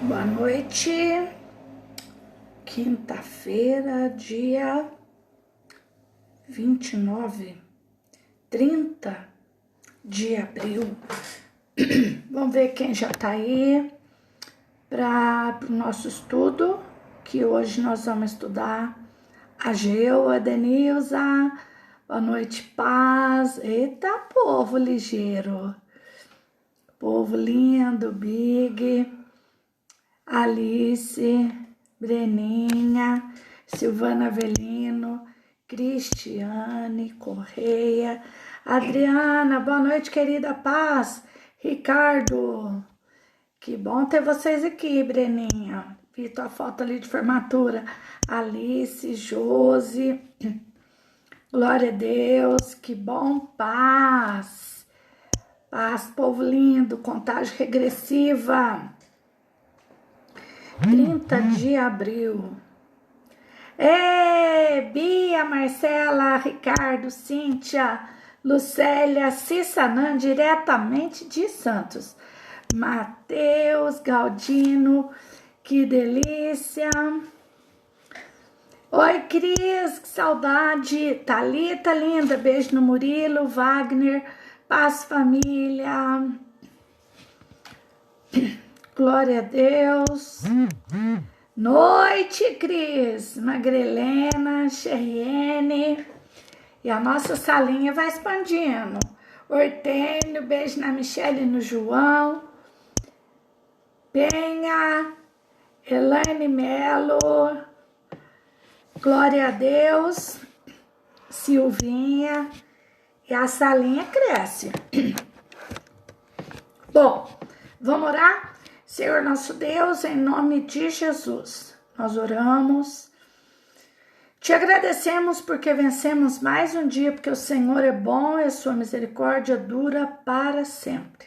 Boa noite, quinta-feira, dia 29, 30 de abril. Vamos ver quem já tá aí para o nosso estudo, que hoje nós vamos estudar Ageu, a Denilza. Boa noite, paz. Eita, povo ligeiro, povo lindo, Big, Alice, Breninha, Silvana Avelino, Cristiane Correia, Adriana, boa noite, querida paz, Ricardo, que bom ter vocês aqui, Breninha, vi tua foto ali de formatura, Alice, Josi, glória a Deus, que bom, paz, povo lindo, contagem regressiva, 30 de abril. Ei, Bia, Marcela, Ricardo, Cíntia, Lucélia, Cissanã, diretamente de Santos. Matheus, Galdino, que delícia. Oi, Cris, que saudade. Thalita, linda, beijo no Murilo, Wagner, paz família. Glória a Deus. Noite, Cris, Magrelena, Xeriene. E a nossa salinha vai expandindo. Hortênio, beijo na Michelle e no João. Penha, Elaine Melo. Glória a Deus. Silvinha. E a salinha cresce. Bom, vamos orar? Senhor nosso Deus, em nome de Jesus, nós oramos, te agradecemos porque vencemos mais um dia, porque o Senhor é bom e a sua misericórdia dura para sempre.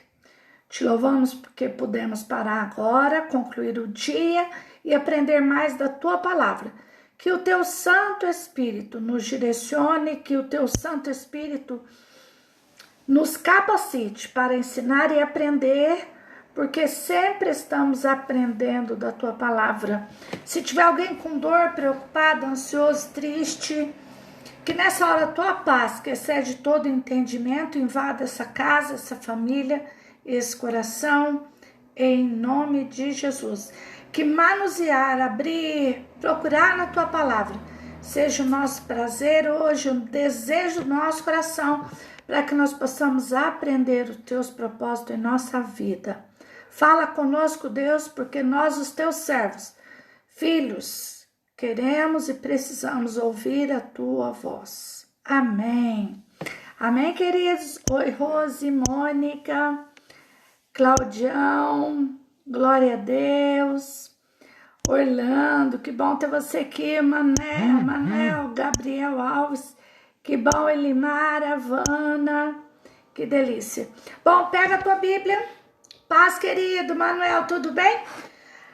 Te louvamos porque pudemos parar agora, concluir o dia e aprender mais da tua palavra. Que o teu Santo Espírito nos direcione, que o teu Santo Espírito nos capacite para ensinar e aprender, porque sempre estamos aprendendo da tua palavra. Se tiver alguém com dor, preocupado, ansioso, triste, que nessa hora a tua paz, que excede todo entendimento, invada essa casa, essa família, esse coração, em nome de Jesus. Que manusear, abrir, procurar na tua palavra seja o nosso prazer hoje, o desejo do nosso coração, para que nós possamos aprender os teus propósitos em nossa vida. Fala conosco, Deus, porque nós, os teus servos, filhos, queremos e precisamos ouvir a tua voz. Amém. Amém, queridos? Oi, Rose, Mônica, Claudião, glória a Deus. Orlando, que bom ter você aqui. Manel, Gabriel Alves, que bom. Elimar, Havana, que delícia. Bom, pega a tua Bíblia. Paz, querido. Manuel, tudo bem?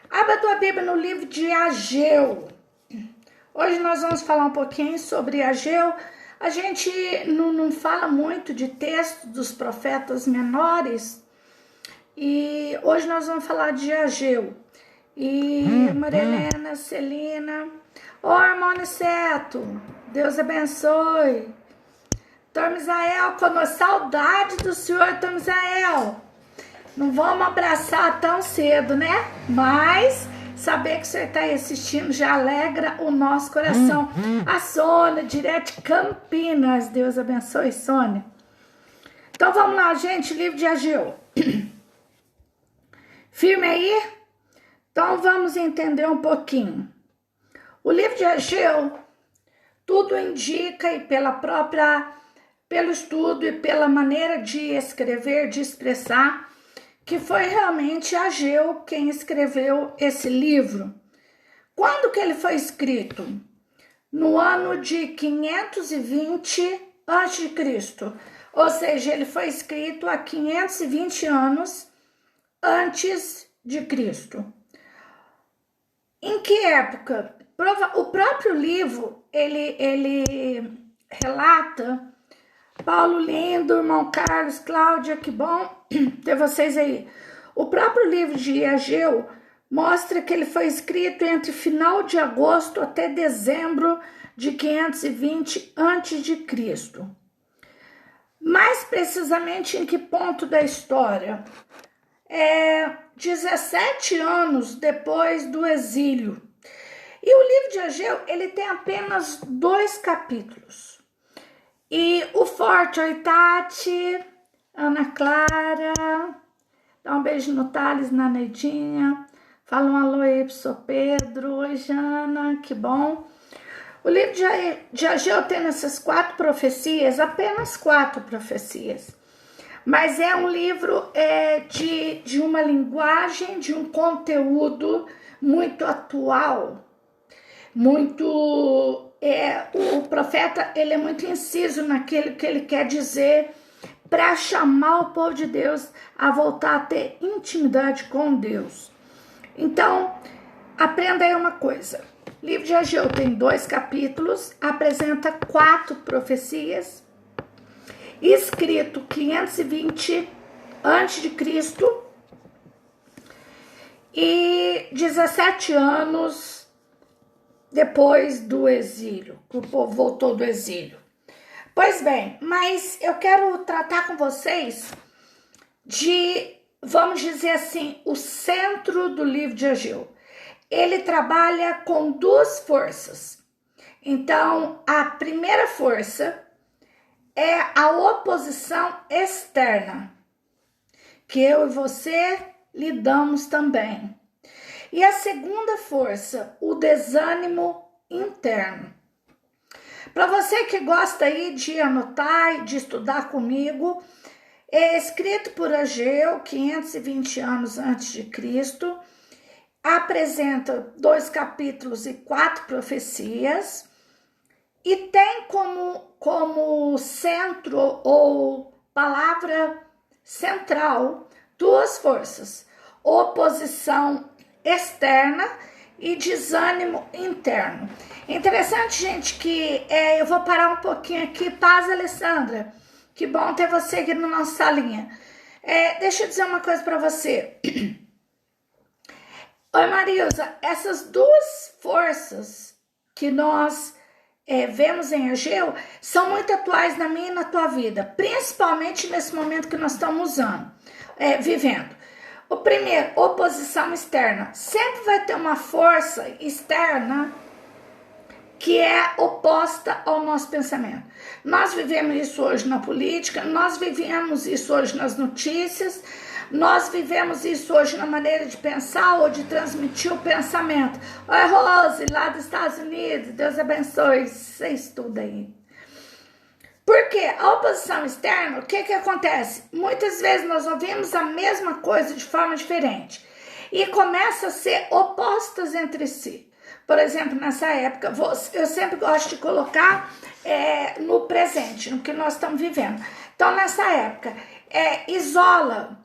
Abra a tua Bíblia no livro de Ageu. Hoje nós vamos falar um pouquinho sobre Ageu. A gente não fala muito de texto dos profetas menores. E hoje nós vamos falar de Ageu. E Marilena, Celina. Ô, irmão Seto, Deus abençoe. Tom Misael, com saudade do senhor, Tom Misael. Não vamos abraçar tão cedo, né? Mas saber que o senhor está aí assistindo já alegra o nosso coração. A Sônia, direto de Campinas. Deus abençoe, Sônia. Então vamos lá, gente, livro de Ageu. Firme aí? Então vamos entender um pouquinho. O livro de Ageu, tudo indica, e pelo estudo e pela maneira de escrever, de expressar, que foi realmente Ageu quem escreveu esse livro. Quando que ele foi escrito? No ano de 520 a.C., ou seja, ele foi escrito há 520 anos antes de Cristo. Em que época? O próprio livro, ele relata, Paulo lindo, irmão Carlos, Cláudia, que bom ter vocês aí. O próprio livro de Ageu mostra que ele foi escrito entre final de agosto até dezembro de 520 a.C. Mais precisamente em que ponto da história? 17 anos depois do exílio. E o livro de Ageu, ele tem apenas 2 capítulos. E o forte, oi Tati, Ana Clara, dá um beijo no Thales, na Neidinha, fala um alô aí pro Sr. Pedro, oi Jana, que bom. O livro de Ageu tem nessas 4 profecias, apenas 4 profecias. Mas é um livro de uma linguagem, de um conteúdo muito atual, muito... o profeta, ele é muito inciso naquilo que ele quer dizer para chamar o povo de Deus a voltar a ter intimidade com Deus. Então, aprenda aí uma coisa. O livro de Ageu tem 2 capítulos, apresenta 4 profecias, escrito 520 a.C. e 17 anos depois do exílio, que o povo voltou do exílio. Pois bem, mas eu quero tratar com vocês de, vamos dizer assim, o centro do livro de Ageu. Ele trabalha com 2 forças. Então, a primeira força é a oposição externa, que eu e você lidamos também. E a segunda força, o desânimo interno. Para você que gosta aí de anotar e de estudar comigo, é escrito por Ageu, 520 anos antes de Cristo, apresenta 2 capítulos e 4 profecias, e tem como centro ou palavra central 2 forças, oposição externa e desânimo interno. Interessante, gente, que eu vou parar um pouquinho aqui. Paz, Alessandra, que bom ter você aqui na nossa salinha. Deixa eu dizer uma coisa para você. Oi, Marilza, essas 2 forças que nós vemos em Ageu são muito atuais na minha e na tua vida, principalmente nesse momento que nós estamos vivendo. O primeiro, oposição externa. Sempre vai ter uma força externa que é oposta ao nosso pensamento. Nós vivemos isso hoje na política, nós vivemos isso hoje nas notícias, nós vivemos isso hoje na maneira de pensar ou de transmitir o pensamento. Oi, Rose, lá dos Estados Unidos, Deus abençoe, você estuda aí. Porque a oposição externa, o que acontece? Muitas vezes nós ouvimos a mesma coisa de forma diferente e começa a ser opostas entre si. Por exemplo, nessa época, eu sempre gosto de colocar no presente, no que nós estamos vivendo. Então, nessa época, isola,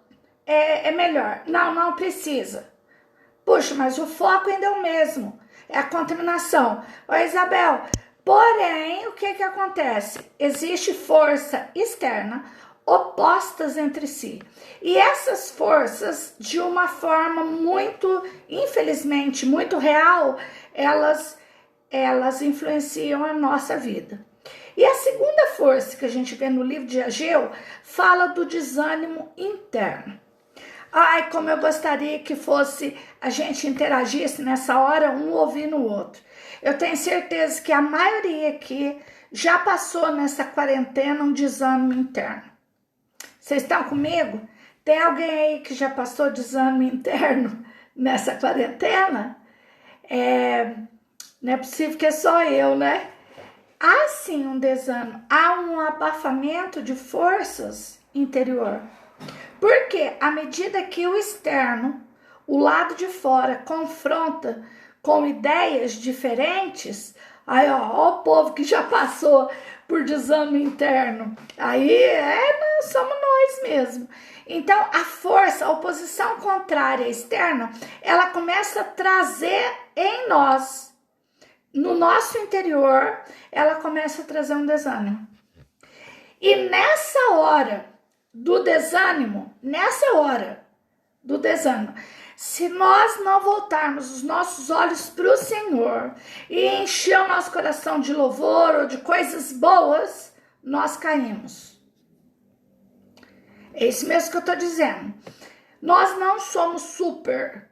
é melhor. Não precisa. Puxa, mas o foco ainda é o mesmo, é a contaminação. Ô, Isabel, porém, o que acontece? Existe força externa opostas entre si. E essas forças, de uma forma muito, infelizmente, muito real, elas influenciam a nossa vida. E a segunda força que a gente vê no livro de Ageu fala do desânimo interno. Ai, como eu gostaria que fosse, a gente interagisse nessa hora, um ouvindo o outro. Eu tenho certeza que a maioria aqui já passou nessa quarentena um desânimo interno. Vocês estão comigo? Tem alguém aí que já passou desânimo interno nessa quarentena? Não é possível que é só eu, né? Há sim um desânimo, há um abafamento de forças interior. Porque à medida que o externo, o lado de fora, confronta com ideias diferentes, aí ó o povo que já passou por desânimo interno, aí somos nós mesmo. Então a força, a oposição contrária externa, ela começa a trazer em nós, no nosso interior, ela começa a trazer um desânimo. E nessa hora do desânimo, nessa hora, do desânimo. Se nós não voltarmos os nossos olhos para o Senhor e encher o nosso coração de louvor ou de coisas boas, nós caímos. É isso mesmo que eu estou dizendo. Nós não somos super,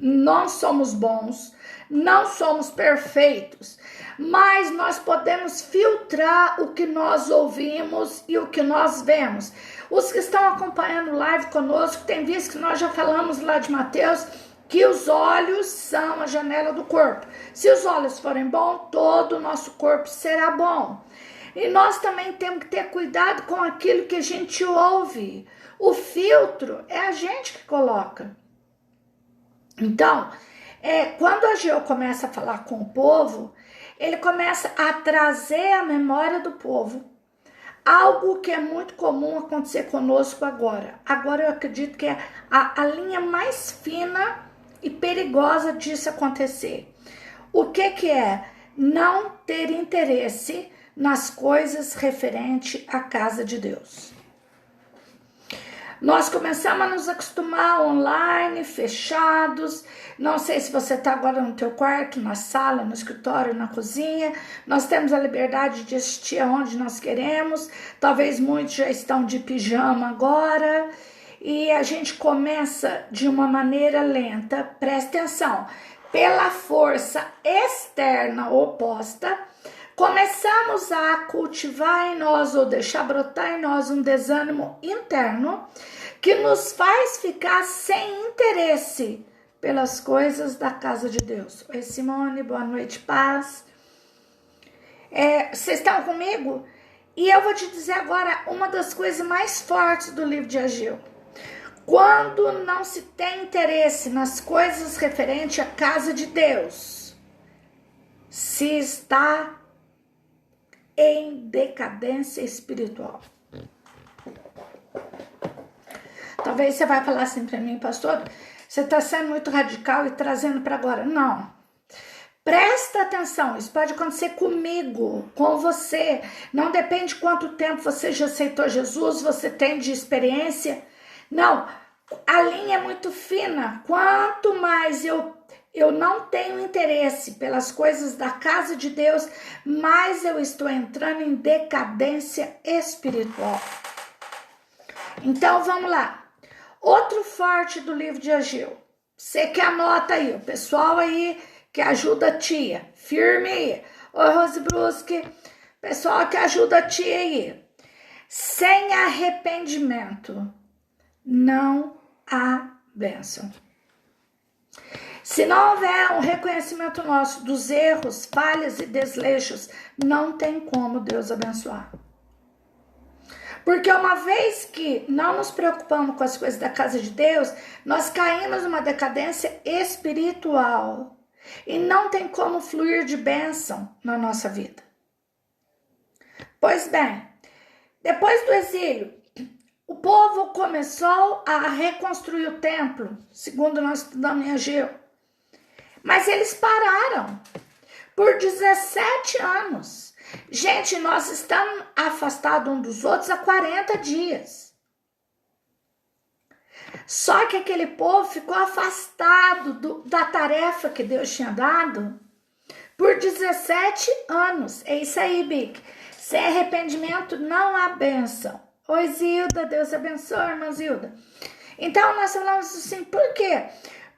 não somos bons, não somos perfeitos, mas nós podemos filtrar o que nós ouvimos e o que nós vemos. Os que estão acompanhando live conosco têm visto que nós já falamos lá de Mateus que os olhos são a janela do corpo. Se os olhos forem bons, todo o nosso corpo será bom. E nós também temos que ter cuidado com aquilo que a gente ouve. O filtro é a gente que coloca. Então, quando Ageu começa a falar com o povo, ele começa a trazer à memória do povo algo que é muito comum acontecer conosco agora. Agora eu acredito que é a linha mais fina e perigosa disso acontecer. O que é? Não ter interesse nas coisas referentes à casa de Deus. Nós começamos a nos acostumar online, fechados. Não sei se você está agora no teu quarto, na sala, no escritório, na cozinha. Nós temos a liberdade de assistir aonde nós queremos. Talvez muitos já estão de pijama agora. E a gente começa de uma maneira lenta. Presta atenção. Pela força externa oposta, começamos a cultivar em nós ou deixar brotar em nós um desânimo interno que nos faz ficar sem interesse pelas coisas da casa de Deus. Oi, Simone, boa noite, paz. Vocês estão comigo? E eu vou te dizer agora uma das coisas mais fortes do livro de Ageu. Quando não se tem interesse nas coisas referentes à casa de Deus, se está em decadência espiritual. Talvez você vai falar assim para mim, pastor, você está sendo muito radical e trazendo para agora. Não. Presta atenção, isso pode acontecer comigo, com você. Não depende de quanto tempo você já aceitou Jesus, você tem de experiência. Não, a linha é muito fina. Quanto mais eu não tenho interesse pelas coisas da casa de Deus, mas eu estou entrando em decadência espiritual. Então, vamos lá. Outro forte do livro de Ageu. Você que anota aí, o pessoal aí que ajuda a tia. Firme aí. Oi, Rose Brusque. Pessoal que ajuda a tia aí. Sem arrependimento, não há bênção. Se não houver um reconhecimento nosso dos erros, falhas e desleixos, não tem como Deus abençoar. Porque uma vez que não nos preocupamos com as coisas da casa de Deus, nós caímos numa decadência espiritual. E não tem como fluir de bênção na nossa vida. Pois bem, depois do exílio, o povo começou a reconstruir o templo, segundo nós estudamos em Ageu. Mas eles pararam por 17 anos. Gente, nós estamos afastados um dos outros há 40 dias. Só que aquele povo ficou afastado da tarefa que Deus tinha dado por 17 anos. É isso aí, Bic. Sem arrependimento não há bênção. Oi, Zilda, Deus abençoe, irmã Zilda. Então, nós falamos assim, por quê?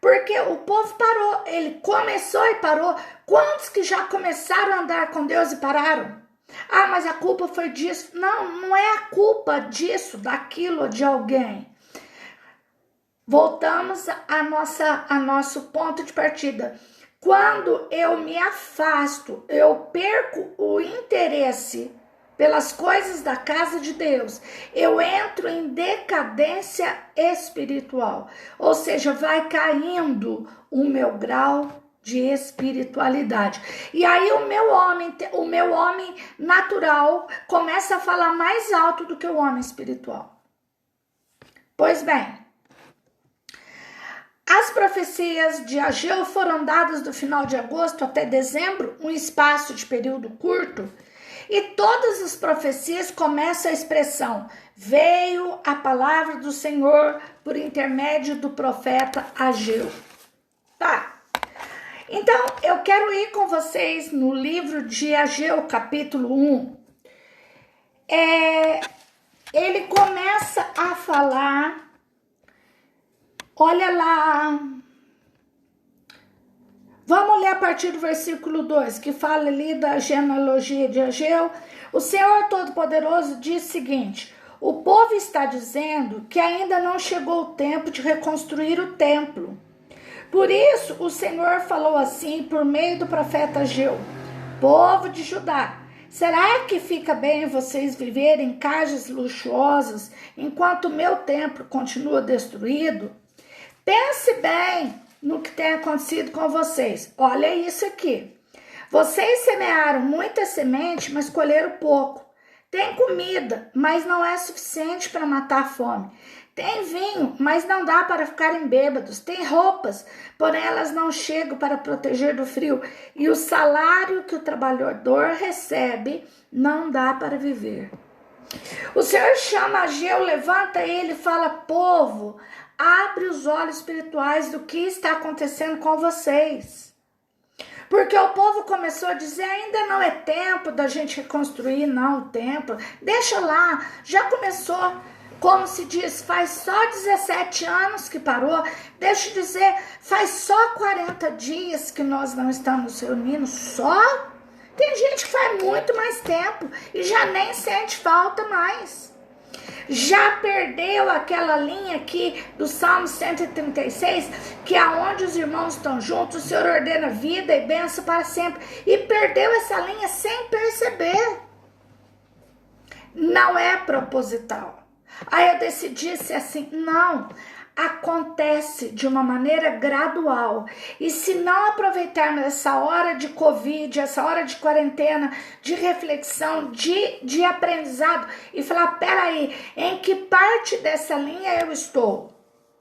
Porque o povo parou, ele começou e parou. Quantos que já começaram a andar com Deus e pararam? Ah, mas a culpa foi disso. Não, não é a culpa disso, daquilo, de alguém. Voltamos a nosso ponto de partida. Quando eu me afasto, eu perco o interesse pelas coisas da casa de Deus, eu entro em decadência espiritual, ou seja, vai caindo o meu grau de espiritualidade. E aí o meu homem natural começa a falar mais alto do que o homem espiritual. Pois bem, as profecias de Ageu foram dadas do final de agosto até dezembro, um espaço de período curto. E todas as profecias começam a expressão: veio a palavra do Senhor por intermédio do profeta Ageu. Tá. Então, eu quero ir com vocês no livro de Ageu, capítulo 1. Ele começa a falar, olha lá, vamos ler a partir do versículo 2, que fala ali da genealogia de Ageu. O Senhor Todo-Poderoso diz o seguinte: o povo está dizendo que ainda não chegou o tempo de reconstruir o templo. Por isso, o Senhor falou assim por meio do profeta Ageu: povo de Judá, será que fica bem vocês viverem em casas luxuosas enquanto o meu templo continua destruído? Pense bem no que tem acontecido com vocês. Olha isso aqui. Vocês semearam muita semente, mas colheram pouco. Tem comida, mas não é suficiente para matar a fome. Tem vinho, mas não dá para ficarem bêbados. Tem roupas, porém elas não chegam para proteger do frio. E o salário que o trabalhador recebe não dá para viver. O Senhor chama Ageu, levanta ele e fala: povo, abre os olhos espirituais do que está acontecendo com vocês. Porque o povo começou a dizer: ainda não é tempo da gente reconstruir não o templo. Deixa lá, já começou. Como se diz, faz só 17 anos que parou. Deixa eu dizer, faz só 40 dias que nós não estamos reunindo. Só? Tem gente que faz muito mais tempo e já nem sente falta mais. Já perdeu aquela linha aqui do Salmo 136, que é onde os irmãos estão juntos, o Senhor ordena vida e bênção para sempre. E perdeu essa linha sem perceber. Não é proposital. Aí eu decidi ser assim: não, acontece de uma maneira gradual. E se não aproveitarmos essa hora de Covid, essa hora de quarentena, de reflexão, de aprendizado, e falar: peraí, em que parte dessa linha eu estou?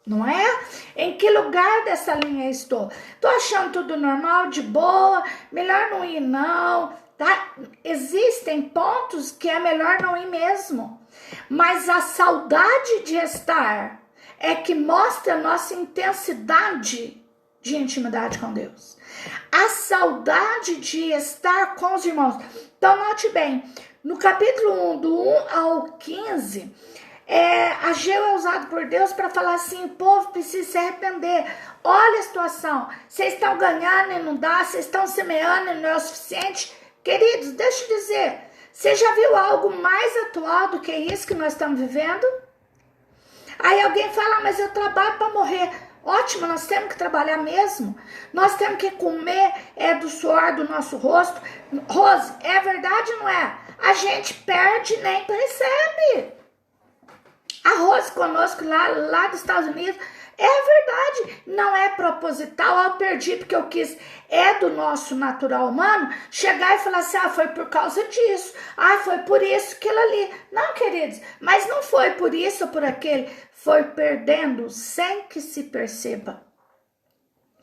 Não é? Em que lugar dessa linha eu estou? Tô achando tudo normal, de boa, melhor não ir não, tá? Existem pontos que é melhor não ir mesmo. Mas a saudade de estar é que mostra a nossa intensidade de intimidade com Deus. A saudade de estar com os irmãos. Então, note bem, no capítulo 1, do 1 ao 15, Ageu é usado por Deus para falar assim: o povo precisa se arrepender. Olha a situação, vocês estão ganhando e não dá, vocês estão semeando e não é o suficiente. Queridos, deixa eu dizer, você já viu algo mais atual do que isso que nós estamos vivendo? Aí alguém fala: mas eu trabalho para morrer. Ótimo, nós temos que trabalhar mesmo. Nós temos que comer do suor do nosso rosto. Rose, é verdade ou não é? A gente perde e nem percebe. A Rose conosco lá dos Estados Unidos, é verdade, não é proposital. Eu perdi porque eu quis, é do nosso natural humano chegar e falar assim: foi por causa disso, foi por isso, aquilo ali. Não, queridos, mas não foi por isso ou por aquele, foi perdendo sem que se perceba.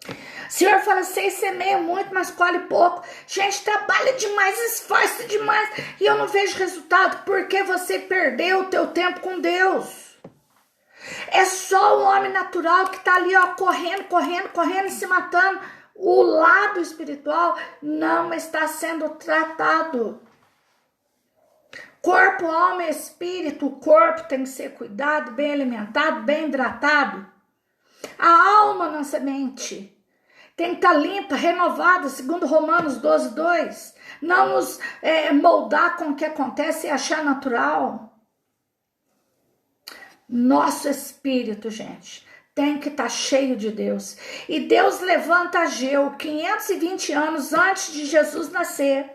O Senhor fala: vocês semeiam muito, mas colhe pouco. Gente, trabalha demais, esforça demais e eu não vejo resultado, porque você perdeu o teu tempo com Deus. É só o homem natural que está ali, correndo e se matando. O lado espiritual não está sendo tratado. Corpo, alma e espírito. O corpo tem que ser cuidado, bem alimentado, bem hidratado. A alma, nossa mente, tem que estar limpa, renovada, segundo Romanos 12:2. Não nos moldar com o que acontece e achar natural. Nosso espírito, gente, tem que estar cheio de Deus. E Deus levanta Ageu 520 anos antes de Jesus nascer.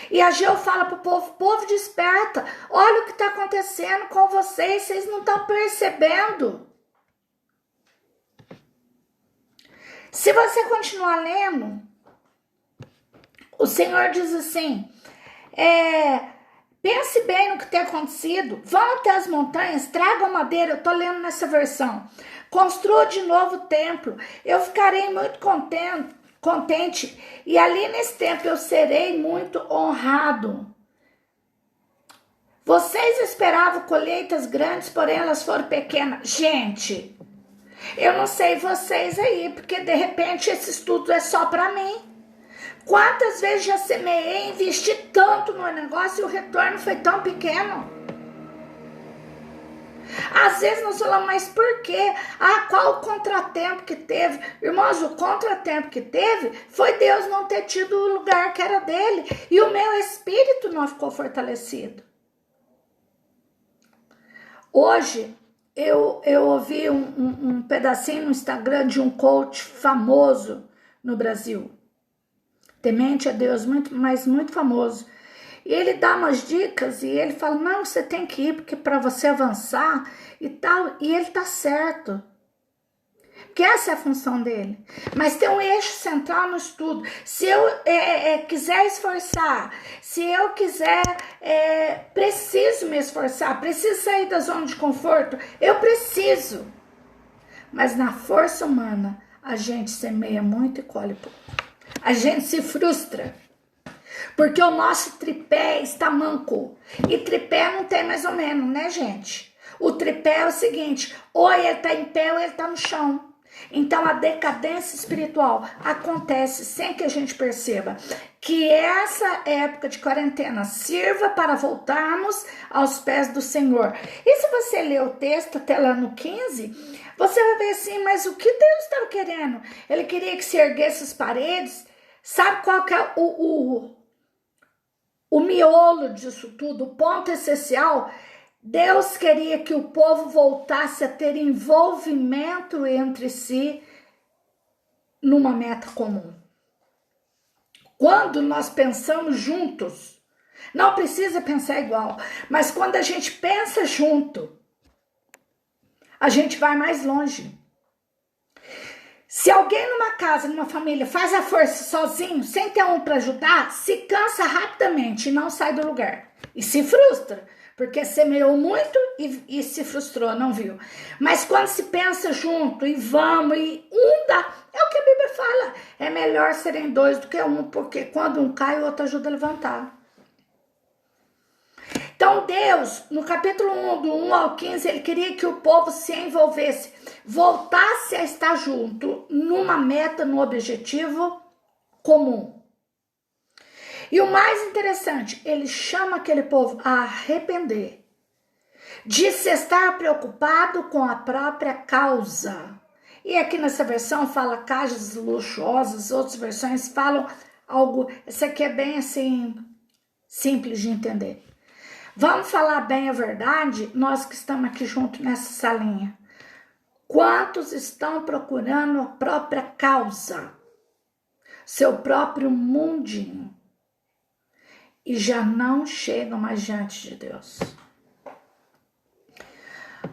E Ageu fala para o povo: povo, desperta, olha o que está acontecendo com vocês, vocês não estão percebendo. Se você continuar lendo, o Senhor diz assim: pense bem no que tem acontecido, vão até as montanhas, tragam madeira. Eu estou lendo nessa versão. Construa de novo o templo, eu ficarei muito contente contente. E ali nesse tempo eu serei muito honrado. Vocês esperavam colheitas grandes, porém elas foram pequenas. Gente, eu não sei vocês aí, porque de repente esse estudo é só para mim. Quantas vezes já semeei, investi tanto no negócio e o retorno foi tão pequeno? Às vezes nós falamos, mas por quê? Qual o contratempo que teve? Irmãos, o contratempo que teve foi Deus não ter tido o lugar que era dele. E o meu espírito não ficou fortalecido. Hoje, eu ouvi um pedacinho no Instagram de um coach famoso no Brasil. Temente a Deus, mas muito famoso. E ele dá umas dicas e ele fala, não, você tem que ir porque para você avançar e tal. E ele tá certo. Porque essa é a função dele. Mas tem um eixo central no estudo. Se eu quiser esforçar, se eu quiser, preciso me esforçar, preciso sair da zona de conforto, eu preciso. Mas na força humana, a gente semeia muito e colhe pouco. A gente se frustra. Porque o nosso tripé está manco. E tripé não tem mais ou menos, né, gente? O tripé é o seguinte, ou ele está em pé ou ele está no chão. Então a decadência espiritual acontece sem que a gente perceba. Que essa época de quarentena sirva para voltarmos aos pés do Senhor. E se você ler o texto até lá no 15, você vai ver assim, mas o que Deus estava querendo? Ele queria que se erguesse as paredes. Sabe qual que é o miolo disso tudo, o ponto essencial? Deus queria que o povo voltasse a ter envolvimento entre si numa meta comum. Quando nós pensamos juntos, não precisa pensar igual, mas quando a gente pensa junto, a gente vai mais longe. Se alguém numa casa, numa família, faz a força sozinho, sem ter um para ajudar, se cansa rapidamente e não sai do lugar. E se frustra, porque semeou muito e se frustrou, não viu. Mas quando se pensa junto e vamos, e um dá, é o que a Bíblia fala. É melhor serem dois do que um, porque quando um cai, o outro ajuda a levantar. Então Deus, no capítulo 1, do 1 ao 15, ele queria que o povo se envolvesse, voltasse a estar junto numa meta, no objetivo comum. E o mais interessante, ele chama aquele povo a arrepender, de se estar preocupado com a própria causa. E aqui nessa versão fala casas luxuosas, outras versões falam algo, essa aqui é bem assim, simples de entender. Vamos falar bem a verdade, nós que estamos aqui juntos nessa salinha. Quantos estão procurando a própria causa, seu próprio mundinho, e já não chegam mais diante de Deus?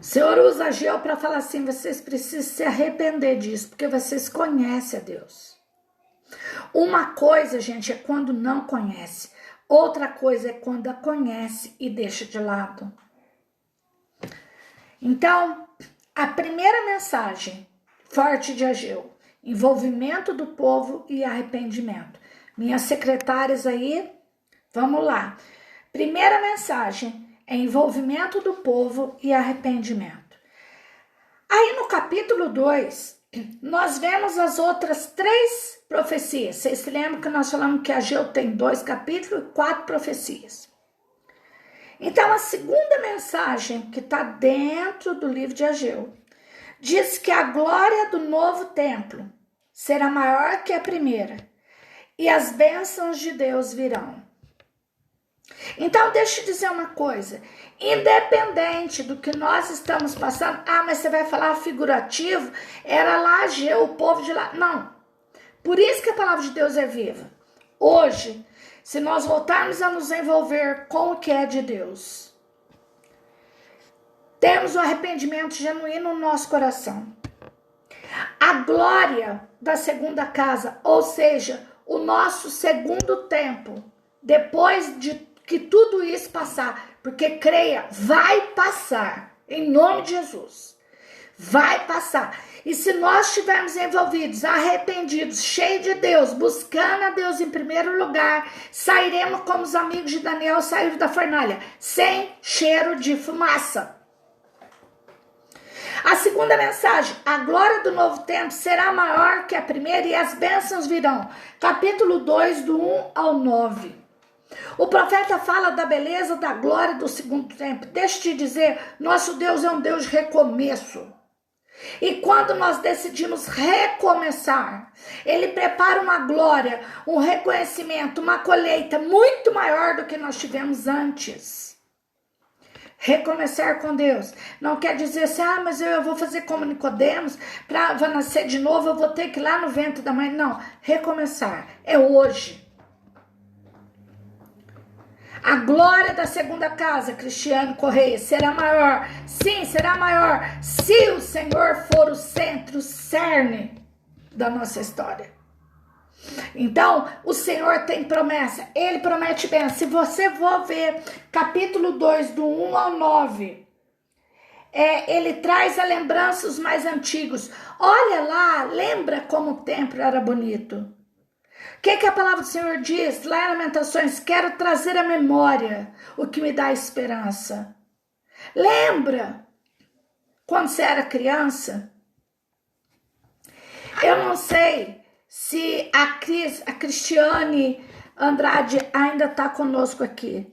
O Senhor usa Ageu para falar assim, vocês precisam se arrepender disso, porque vocês conhecem a Deus. Uma coisa, gente, é quando não conhece. Outra coisa é quando a conhece e deixa de lado. Então, a primeira mensagem forte de Ageu, envolvimento do povo e arrependimento. Minhas secretárias aí, vamos lá. Primeira mensagem é envolvimento do povo e arrependimento. Aí no capítulo 2, nós vemos as outras 3 profecias. Vocês se lembram que nós falamos que Ageu tem 2 capítulos e 4 profecias. Então a segunda mensagem que está dentro do livro de Ageu diz que a glória do novo templo será maior que a primeira e as bênçãos de Deus virão. Então deixa eu dizer uma coisa, independente do que nós estamos passando, mas você vai falar figurativo, era lá Ageu, o povo de lá, não, por isso que a palavra de Deus é viva. Hoje, se nós voltarmos a nos envolver com o que é de Deus, temos um arrependimento genuíno no nosso coração, a glória da segunda casa, ou seja, o nosso segundo tempo, depois de que tudo isso passar, porque creia, vai passar, em nome de Jesus, vai passar. E se nós estivermos envolvidos, arrependidos, cheios de Deus, buscando a Deus em primeiro lugar, sairemos como os amigos de Daniel saíram da fornalha, sem cheiro de fumaça. A segunda mensagem, a glória do novo tempo será maior que a primeira e as bênçãos virão. Capítulo 2, do 1 ao 9. O profeta fala da beleza, da glória do segundo tempo. Deixa eu te dizer, nosso Deus é um Deus de recomeço. E quando nós decidimos recomeçar, Ele prepara uma glória, um reconhecimento, uma colheita muito maior do que nós tivemos antes. Recomeçar com Deus não quer dizer assim, mas eu vou fazer como Nicodemos, para nascer de novo, eu vou ter que ir lá no ventre da mãe. Não, recomeçar é hoje. A glória da segunda casa, Cristiane Correia, será maior. Sim, será maior se o Senhor for o centro, o cerne da nossa história. Então, o Senhor tem promessa. Ele promete bem. Se você for ver capítulo 2, do 1 ao 9, ele traz a lembrança dos mais antigos. Olha lá, lembra como o templo era bonito. O que a palavra do Senhor diz lá em Lamentações? Quero trazer à memória o que me dá esperança. Lembra quando você era criança? Eu não sei se a Cristiane Andrade ainda está conosco aqui,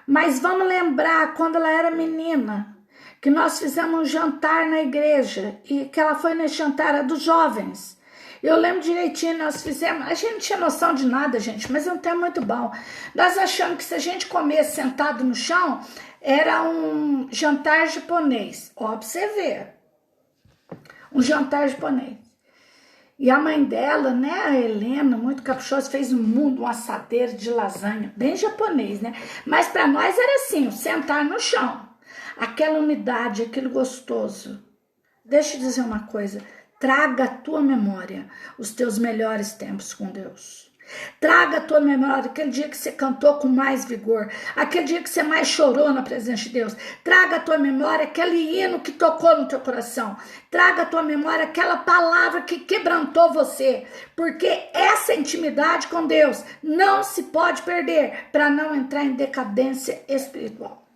mas vamos lembrar quando ela era menina, que nós fizemos um jantar na igreja e que ela foi nesse jantar, era dos jovens. Eu lembro direitinho, nós fizemos, a gente não tinha noção de nada, gente, mas é um tempo muito bom. Nós achamos que se a gente comesse sentado no chão, era um jantar japonês. Ó, pra você ver. Um jantar japonês. E a mãe dela, né, a Helena, muito caprichosa, fez um assadeiro de lasanha, bem japonês, né? Mas para nós era assim, sentar no chão. Aquela umidade, aquele gostoso. Deixa eu dizer uma coisa. Traga à tua memória os teus melhores tempos com Deus. Traga à tua memória aquele dia que você cantou com mais vigor, aquele dia que você mais chorou na presença de Deus. Traga à tua memória aquele hino que tocou no teu coração. Traga à tua memória aquela palavra que quebrantou você, porque essa intimidade com Deus não se pode perder para não entrar em decadência espiritual.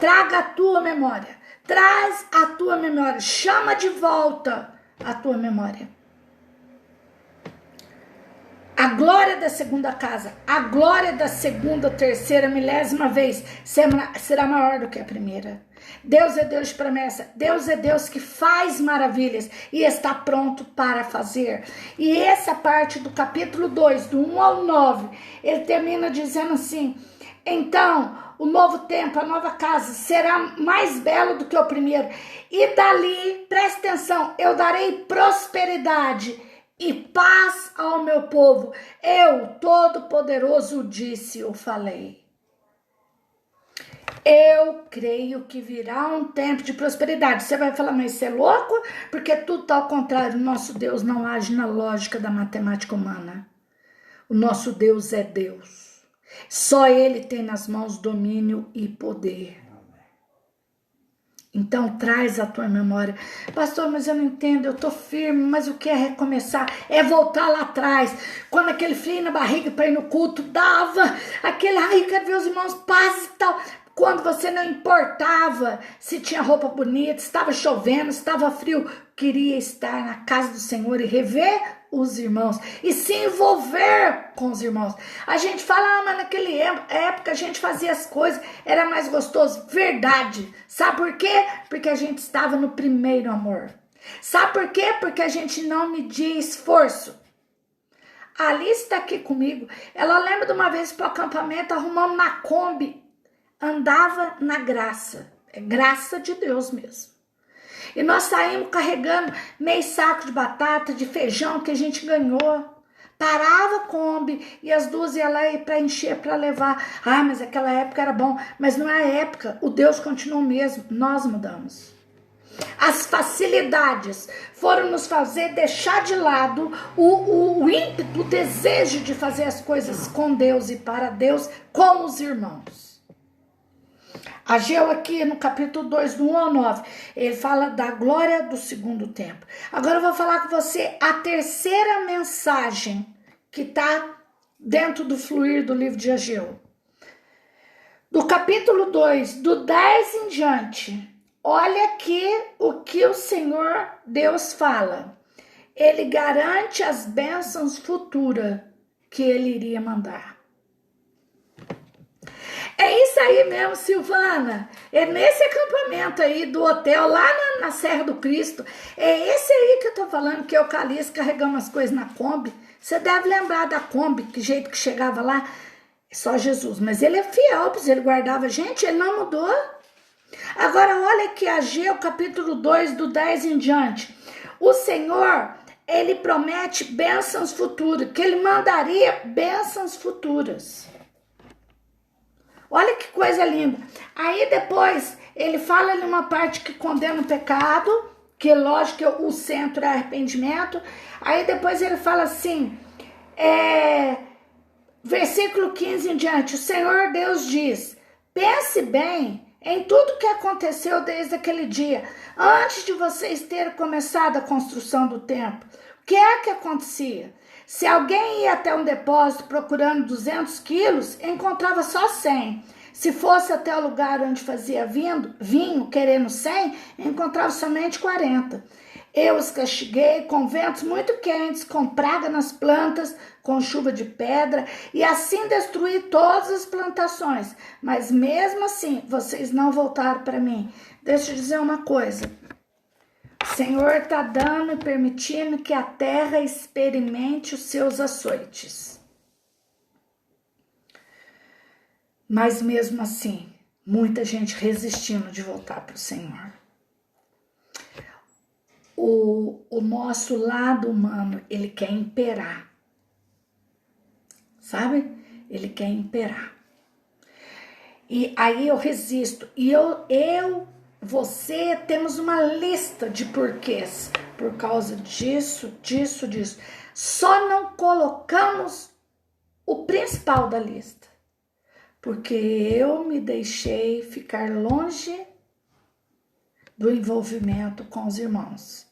Traga à tua memória, traz à tua memória, chama de volta a tua memória. A glória da segunda casa, a glória da segunda, terceira, milésima vez será maior do que a primeira. Deus é Deus de promessa, Deus é Deus que faz maravilhas e está pronto para fazer. E essa parte do capítulo 2, do 1 ao 9, ele termina dizendo assim: então, o novo templo, a nova casa será mais belo do que o primeiro. E dali, presta atenção, eu darei prosperidade e paz ao meu povo. Eu, Todo-Poderoso, disse, eu falei. Eu creio que virá um tempo de prosperidade. Você vai falar, mas você é louco? Porque tudo está ao contrário. Nosso Deus não age na lógica da matemática humana. O nosso Deus é Deus. Só Ele tem nas mãos domínio e poder. Então traz a tua memória. Pastor, mas eu não entendo, eu tô firme, mas o que é recomeçar? É voltar lá atrás. Quando aquele frio na barriga para ir no culto dava, aquele, ai, eu quero ver os irmãos, paz e tal. Quando você não importava se tinha roupa bonita, se estava chovendo, se estava frio, queria estar na casa do Senhor e rever os irmãos e se envolver com os irmãos. A gente fala, mas naquela época a gente fazia as coisas, era mais gostoso. Verdade. Sabe por quê? Porque a gente estava no primeiro amor. Sabe por quê? Porque a gente não media esforço. A Alice está aqui comigo. Ela lembra de uma vez para o acampamento, arrumamos na Kombi. Andava na graça. É graça de Deus mesmo. E nós saímos carregando meio saco de batata, de feijão que a gente ganhou. Parava a Kombi e as duas iam lá para encher, para levar. Ah, mas aquela época era bom. Mas não é a época. O Deus continua o mesmo. Nós mudamos. As facilidades foram nos fazer deixar de lado o ímpeto, o desejo de fazer as coisas com Deus e para Deus, com os irmãos. Ageu aqui no capítulo 2, do 1 ao 9, ele fala da glória do segundo tempo. Agora eu vou falar com você a terceira mensagem que está dentro do fluir do livro de Ageu. Do capítulo 2, do 10 em diante, olha aqui o que o Senhor Deus fala. Ele garante as bênçãos futuras que ele iria mandar. É isso aí mesmo, Silvana. É nesse acampamento aí do hotel, lá na Serra do Cristo. É esse aí que eu tô falando, que eu e o Calice carregamos as coisas na Kombi. Você deve lembrar da Kombi, que jeito que chegava lá. Só Jesus. Mas ele é fiel, pois ele guardava a gente, ele não mudou. Agora olha aqui, Ageu, capítulo 2, do 10 em diante. O Senhor, ele promete bênçãos futuras, que ele mandaria bênçãos futuras. Olha que coisa linda. Aí depois ele fala ali uma parte que condena o pecado, que lógico que o centro é arrependimento. Aí depois ele fala assim, versículo 15 em diante, o Senhor Deus diz, pense bem em tudo que aconteceu desde aquele dia, antes de vocês terem começado a construção do templo. O que é que acontecia? Se alguém ia até um depósito procurando 200 quilos, encontrava só 100. Se fosse até o lugar onde fazia vinho, querendo 100, encontrava somente 40. Eu os castiguei com ventos muito quentes, com praga nas plantas, com chuva de pedra, e assim destruí todas as plantações. Mas mesmo assim, vocês não voltaram para mim. Deixa eu dizer uma coisa. O Senhor está dando e permitindo que a terra experimente os seus açoites. Mas mesmo assim, muita gente resistindo de voltar para o Senhor. O nosso lado humano, ele quer imperar. Sabe? Ele quer imperar. E aí eu resisto. E você temos uma lista de porquês. Por causa disso. Só não colocamos o principal da lista. Porque eu me deixei ficar longe do envolvimento com os irmãos.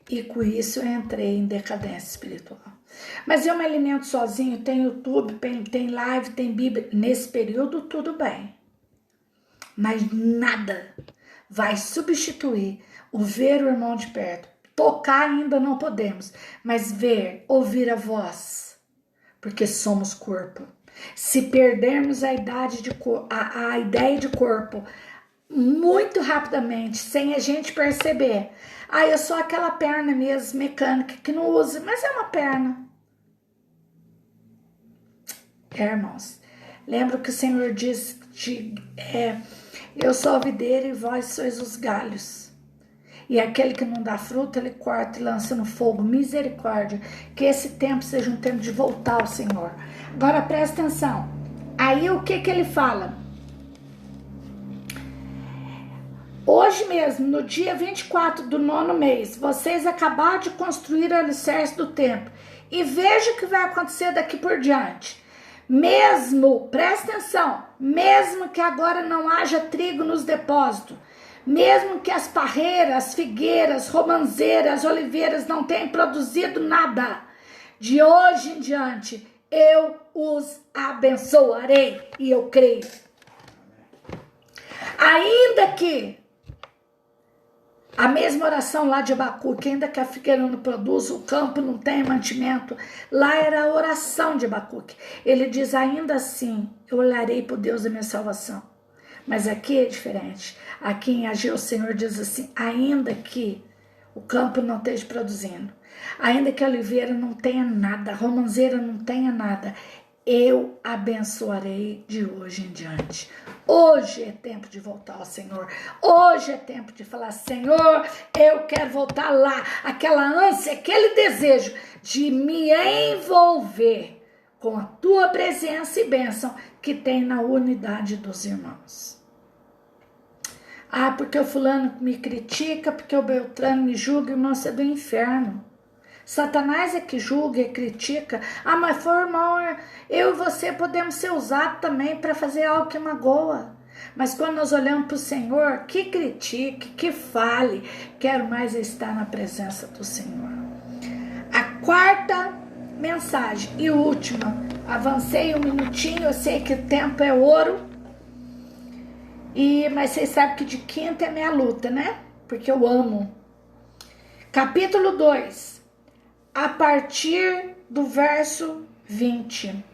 E com isso eu entrei em decadência espiritual. Mas eu me alimento sozinho, tem YouTube, tem live, tem Bíblia. Nesse período tudo bem. Mas nada vai substituir o ver o irmão de perto. Tocar ainda não podemos, mas ver, ouvir a voz, porque somos corpo. Se perdermos a ideia de corpo muito rapidamente, sem a gente perceber, eu sou aquela perna mesmo, mecânica, que não usa, mas é uma perna. Irmãos, lembra que o Senhor diz, eu sou a videira e vós sois os galhos. E aquele que não dá fruto, ele corta e lança no fogo. Misericórdia. Que esse tempo seja um tempo de voltar ao Senhor. Agora presta atenção. Aí o que ele fala? Hoje mesmo, no dia 24 do 9º mês, vocês acabaram de construir o alicerce do templo. E veja o que vai acontecer daqui por diante. Mesmo, presta atenção, mesmo que agora não haja trigo nos depósitos, mesmo que as parreiras, figueiras, romãzeiras, oliveiras não tenham produzido nada, de hoje em diante eu os abençoarei, e eu creio. Ainda que a mesma oração lá de Abacuque, ainda que a figueira não produza, o campo não tem mantimento, lá era a oração de Abacuque. Ele diz, ainda assim, eu olharei por Deus da minha salvação. Mas aqui é diferente. Aqui em Ageu o Senhor diz assim, ainda que o campo não esteja produzindo, ainda que a oliveira não tenha nada, a romãzeira não tenha nada, eu abençoarei de hoje em diante. Hoje é tempo de voltar ao Senhor. Hoje é tempo de falar, Senhor, eu quero voltar lá. Aquela ânsia, aquele desejo de me envolver com a tua presença e bênção que tem na unidade dos irmãos. Porque o fulano me critica, porque o Beltrano me julga, irmão, isso é do inferno. Satanás é que julga e critica. Mas foi, irmão, eu e você podemos ser usados também para fazer algo que magoa. Mas quando nós olhamos para o Senhor, que critique, que fale, quero mais estar na presença do Senhor. A quarta mensagem e última, avancei um minutinho, eu sei que o tempo é ouro, mas vocês sabem que de quinta é minha luta, né? Porque eu amo. Capítulo 2, a partir do verso 20.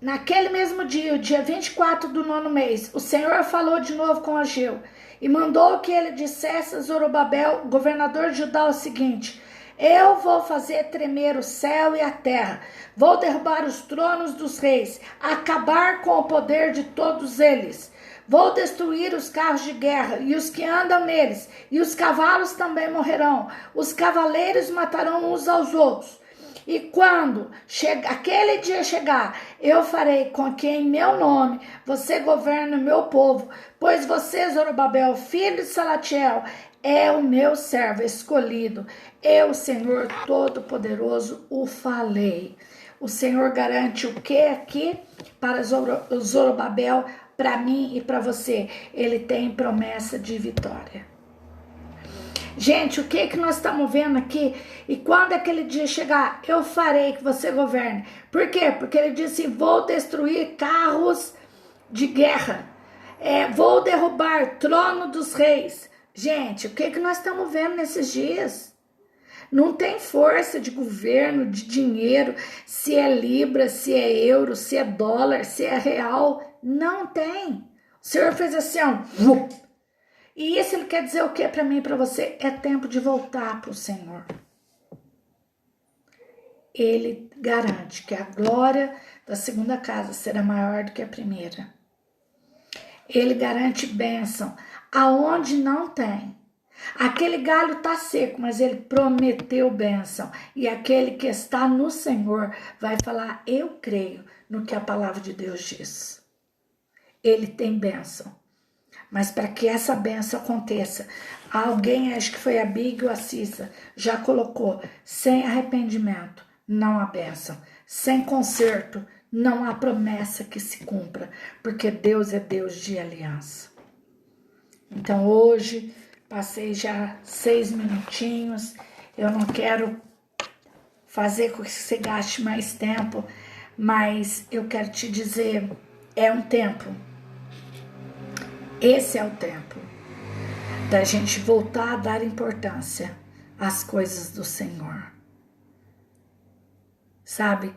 Naquele mesmo dia, o dia 24 do 9º mês, o Senhor falou de novo com Ageu e mandou que ele dissesse a Zorobabel, governador de Judá, o seguinte: eu vou fazer tremer o céu e a terra, vou derrubar os tronos dos reis, acabar com o poder de todos eles. Vou destruir os carros de guerra e os que andam neles, e os cavalos também morrerão. Os cavaleiros matarão uns aos outros. E quando aquele dia chegar, eu farei com que em meu nome você governe o meu povo, pois você, Zorobabel, filho de Salatiel, é o meu servo escolhido. Eu, Senhor Todo-Poderoso, o falei. O Senhor garante o que aqui para Zorobabel, para mim e para você? Ele tem promessa de vitória. Gente, o que nós estamos vendo aqui? E quando aquele dia chegar, eu farei que você governe. Por quê? Porque ele disse: vou destruir carros de guerra. Vou derrubar trono dos reis. Gente, o que nós estamos vendo nesses dias? Não tem força de governo, de dinheiro, se é libra, se é euro, se é dólar, se é real. Não tem. O Senhor fez assim, ó. E isso ele quer dizer o que para mim e para você? É tempo de voltar para o Senhor. Ele garante que a glória da segunda casa será maior do que a primeira. Ele garante bênção aonde não tem. Aquele galho está seco, mas ele prometeu bênção. E aquele que está no Senhor vai falar: eu creio no que a palavra de Deus diz. Ele tem bênção. Mas para que essa bênção aconteça, alguém, acho que foi a Big ou a Cissa, já colocou: sem arrependimento não há bênção, sem conserto não há promessa que se cumpra, porque Deus é Deus de aliança. Então hoje, passei já 6 minutinhos, eu não quero fazer com que você gaste mais tempo, mas eu quero te dizer, é um tempo. Esse é o tempo da gente voltar a dar importância às coisas do Senhor. Sabe,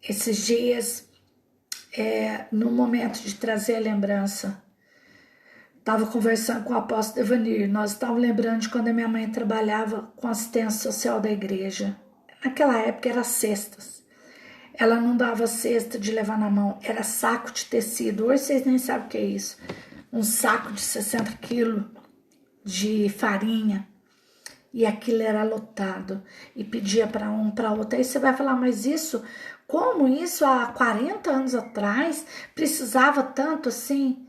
esses dias, no momento de trazer a lembrança, estava conversando com o apóstolo Evanir, nós estávamos lembrando de quando a minha mãe trabalhava com assistência social da igreja. Naquela época era cestas. Ela não dava cesta de levar na mão, era saco de tecido. Hoje vocês nem sabem o que é isso. Um saco de 60 quilos de farinha, e aquilo era lotado, e pedia para um, para outro. Aí você vai falar: mas isso, como isso há 40 anos atrás precisava tanto assim?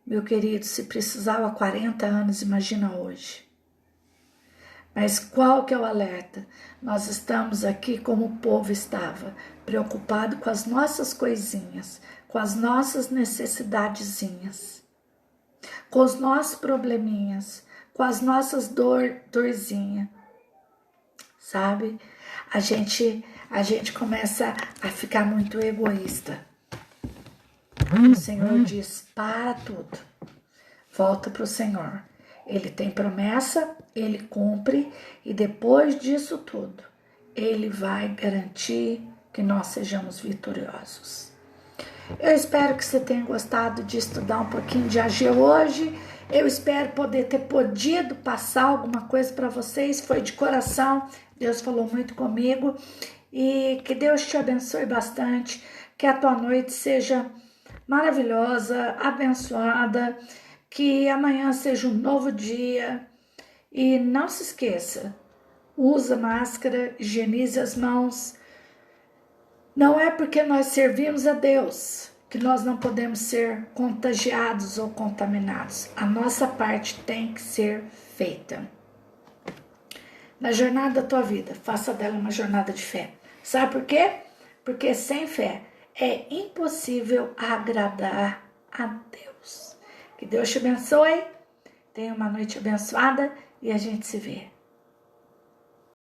Meu querido, se precisava há 40 anos, imagina hoje. Mas qual que é o alerta? Nós estamos aqui como o povo estava, preocupado com as nossas coisinhas, com as nossas necessidadezinhas, com os nossos probleminhas, com as nossas dorzinhas, sabe? A gente começa a ficar muito egoísta. O Senhor diz: para tudo, volta para o Senhor. Ele tem promessa, ele cumpre, e depois disso tudo, ele vai garantir que nós sejamos vitoriosos. Eu espero que você tenha gostado de estudar um pouquinho de Ageu hoje. Eu espero poder ter podido passar alguma coisa para vocês. Foi de coração. Deus falou muito comigo. E que Deus te abençoe bastante. Que a tua noite seja maravilhosa, abençoada. Que amanhã seja um novo dia. E não se esqueça, usa máscara, higienize as mãos. Não é porque nós servimos a Deus que nós não podemos ser contagiados ou contaminados. A nossa parte tem que ser feita. Na jornada da tua vida, faça dela uma jornada de fé. Sabe por quê? porque sem fé é impossível agradar a Deus. Que Deus te abençoe, tenha uma noite abençoada e a gente se vê.